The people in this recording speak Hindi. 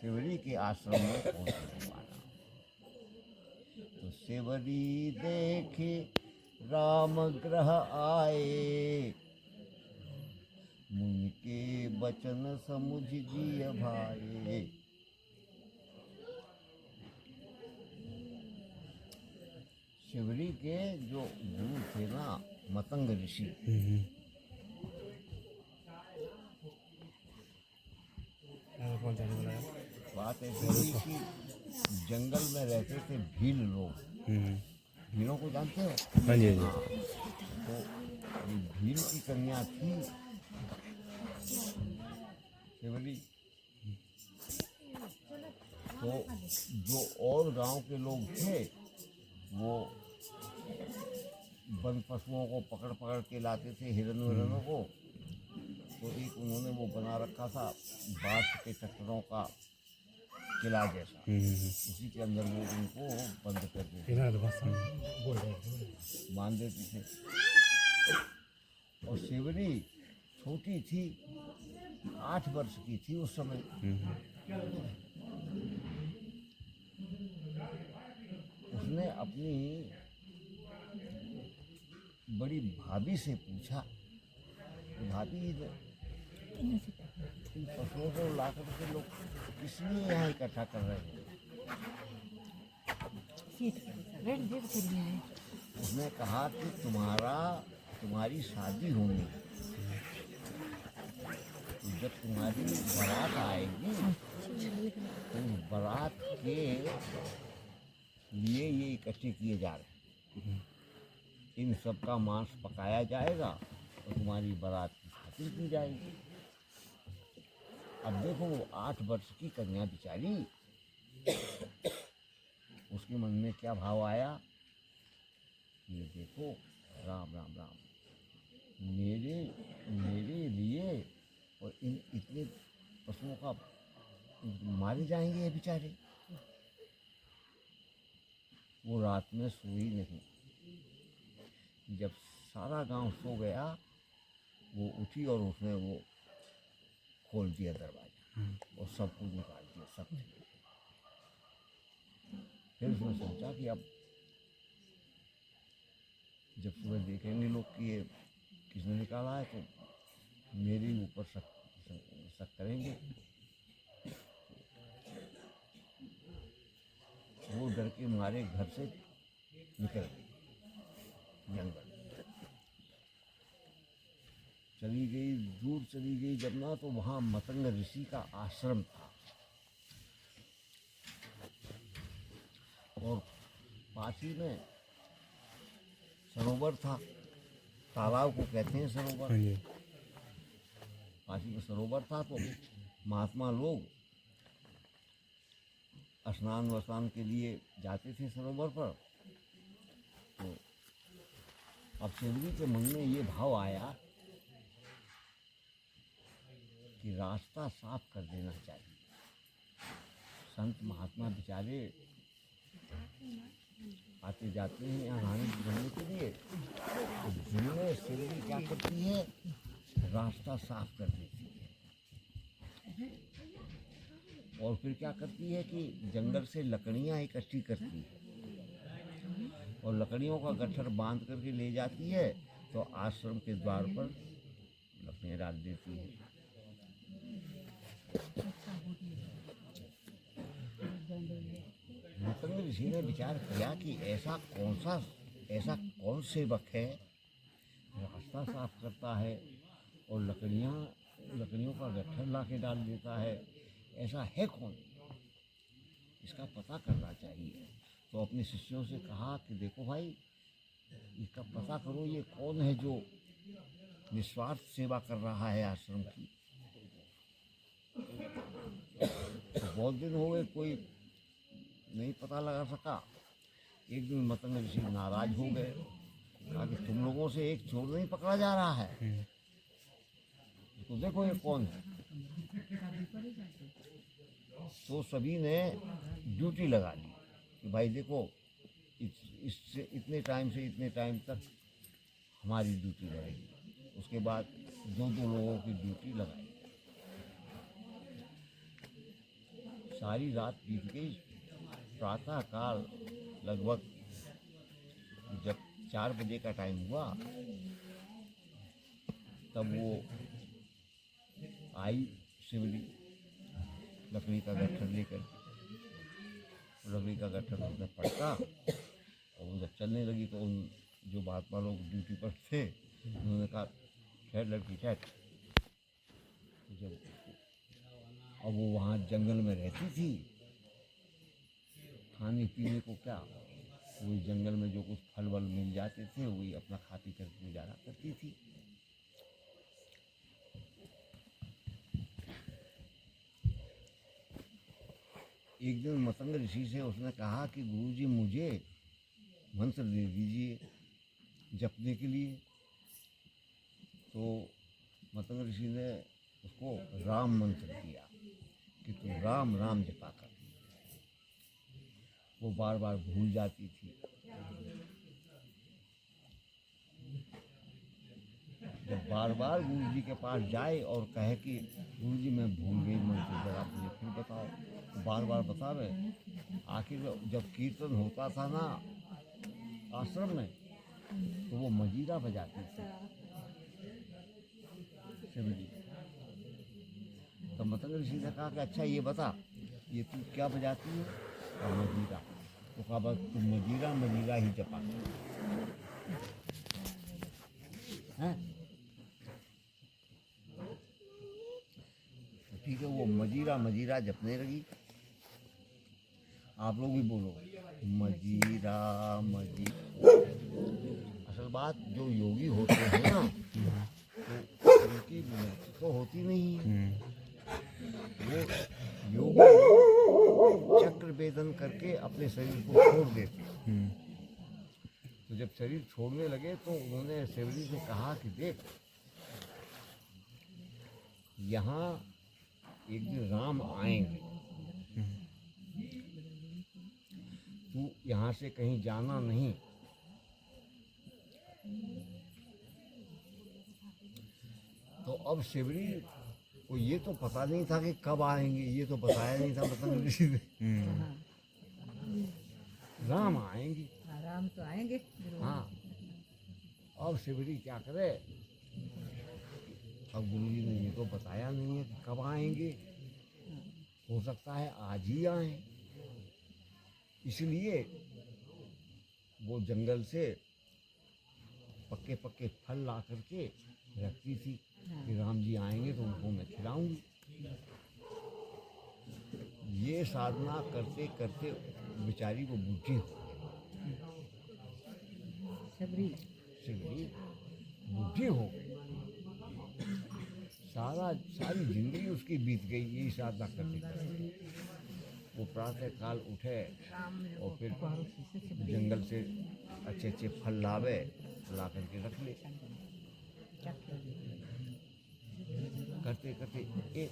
शिवरी के आश्रम में पहुंचने वाला। तो शिवरी देखे राम ग्रह आए, मुनि के बचन समुझ जिय भाए। शिवरी के जो गुरु थे ना, मतंग ऋषि, बात ऐसी हुई कि जंगल में रहते थे भील लोग। भीलों को जानते हो? हाँ जी, हाँ हाँ। तो ये भील की कन्या थी शिवरी। तो जो और गांव के लोग थे वो वन पशुओं को पकड़ पकड़ के लाते थे, हिरन विरनों को। तो एक उन्होंने वो बना रखा था बांस के चट्टरों का किला जैसा, उसी के अंदर वो उनको बंद कर देते, बांध देते थे। और शिवरी छोटी थी, 8 वर्ष की थी उस समय। उसने अपनी बड़ी भाभी से पूछा कि भाभी, इन पशुओं को ला करके लोग इसलिए यहाँ इकट्ठा कर रहे हैं। उसने कहा कि तुम्हारी शादी होनी, तो जब तुम्हारी बारात आएगी तो बारात के लिए ये इकट्ठे किए जा रहे हैं। इन सब का मांस पकाया जाएगा और तुम्हारी बारात की खातिर की जाएगी। अब देखो, वो 8 वर्ष की कन्या बिचारी, उसके मन में क्या भाव आया, ये देखो, राम राम राम, मेरे लिए और इन इतने पशुओं का मारे जाएंगे ये बेचारे। वो रात में सोई नहीं। जब सारा गांव सो गया, वो उठी और उसने वो खोल दिया दरवाजा और सबको निकाल दिया, सब चले गए। फिर उसने सोचा कि अब जब सुबह देखेंगे लोग कि ये किसने निकाला है तो मेरे ऊपर शक करेंगे। वो डर के मारे घर से निकल गई, जंगल चली गई, दूर चली गई जब ना, तो वहाँ मतंग ऋषि का आश्रम था और पास ही में सरोवर था। तालाब को कहते हैं सरोवर। पास ही में सरोवर था, तो महात्मा लोग स्नान वस्नान के लिए जाते थे सरोवर पर। तो अब शिवरी के मन में ये भाव आया कि रास्ता साफ कर देना चाहिए। संत महात्मा बेचारे आते जाते हैं यहाँ नहाने धोने के लिए, तो जिनमें शिवरी क्या करती है, रास्ता साफ कर देती है। और फिर क्या करती है कि जंगल से लकड़ियाँ इकट्ठी करती है और लकड़ियों का गट्ठर बांध करके ले जाती है, तो आश्रम के द्वार पर लकड़ियाँ डाल देती है। मतंग ऋषि ने विचार किया कि ऐसा कौन सेवक है, रास्ता साफ करता है और लकड़ियों का गट्ठर ला के डाल देता है, ऐसा है कौन, इसका पता करना चाहिए। तो अपने शिष्यों से कहा कि देखो भाई, इसका पता करो, ये कौन है जो निस्वार्थ सेवा कर रहा है आश्रम की। तो बहुत दिन हो गए, कोई नहीं पता लगा सका। एक दिन मतंग ऋषि नाराज हो गए, कहा कि तुम लोगों से एक चोर नहीं पकड़ा जा रहा है, तो देखो ये कौन है। तो सभी ने ड्यूटी लगा ली कि भाई देखो, इससे इतने टाइम से इतने टाइम तक हमारी ड्यूटी रहेगी। उसके बाद 2-2 लोगों की ड्यूटी लगाई। सारी रात बीत गई। प्रातः काल लगभग जब 4 बजे का टाइम हुआ, तब वो आई शिवली लकड़ी का गट्ठर लेकर। लकड़ी का गट्ठर उसने पटका और वो जब चलने लगी तो उन जो महात्मा लोग ड्यूटी पर थे उन्होंने कहा, ठहर लड़की ठहर। जब अब वो वहाँ जंगल में रहती थी, खाने पीने को क्या, वही जंगल में जो कुछ फल वल मिल जाते थे वही अपना खाती करके गुजारा करती थी। एक दिन मतंग ऋषि से उसने कहा कि गुरुजी मुझे मंत्र दे दीजिए जपने के लिए। तो मतंग ऋषि ने उसको राम मंत्र दिया कि तू राम राम जपा कर। वो बार बार भूल जाती थी। जब बार बार गुरु जी के पास जाए और कहे कि गुरु जी मैं भूल गई मंत्र, जरा मुझे फिर बताओ, तो बार बार बता रहे। आखिर जब कीर्तन होता था ना आश्रम में, तो वो मजीरा बजाती थी शिवजी। तो मतंग ऋषि ने कहा कि अच्छा ये बता, ये तू क्या बजाती है? और मजीरा। तो कहा बस तू मजीरा मजीरा ही जपा है। ठीक है, वो मजीरा मजीरा जपने लगी। आप लोग भी बोलो मजीरा मजीरा। असल बात जो योगी होते हैं ना, तो उनकी मृत्यु तो होती नहीं है। वो योगी चक्र वेदन करके अपने शरीर को छोड़ देते। तो जब शरीर छोड़ने लगे तो उन्होंने शिवजी से कहा कि देख, यहाँ एक दिन राम आएंगे, तू यहाँ से कहीं जाना नहीं। तो अब शिवजी को ये तो पता नहीं था कि कब आएंगे, ये तो बताया नहीं था मतलब ऋषि ने। राम आएंगे, राम तो आएंगे। हाँ। अब शिवजी क्या करे, अब गुरुजी ने ये तो बताया नहीं है कि कब आएंगे, हो सकता है आज ही आए। इसलिए वो जंगल से पक्के पक्के फल ला करके रखती थी कि राम जी आएंगे तो उनको मैं खिलाऊंगी। ये साधना करते करते बेचारी को बुद्धि हो गई, शिवरी बुद्धि हो गई। सारी जिंदगी उसकी बीत गई यही साधना करते करते। वो प्रातः काल उठे और फिर जंगल से अच्छे अच्छे फल लावे, ला करके रख ले। करते करते एक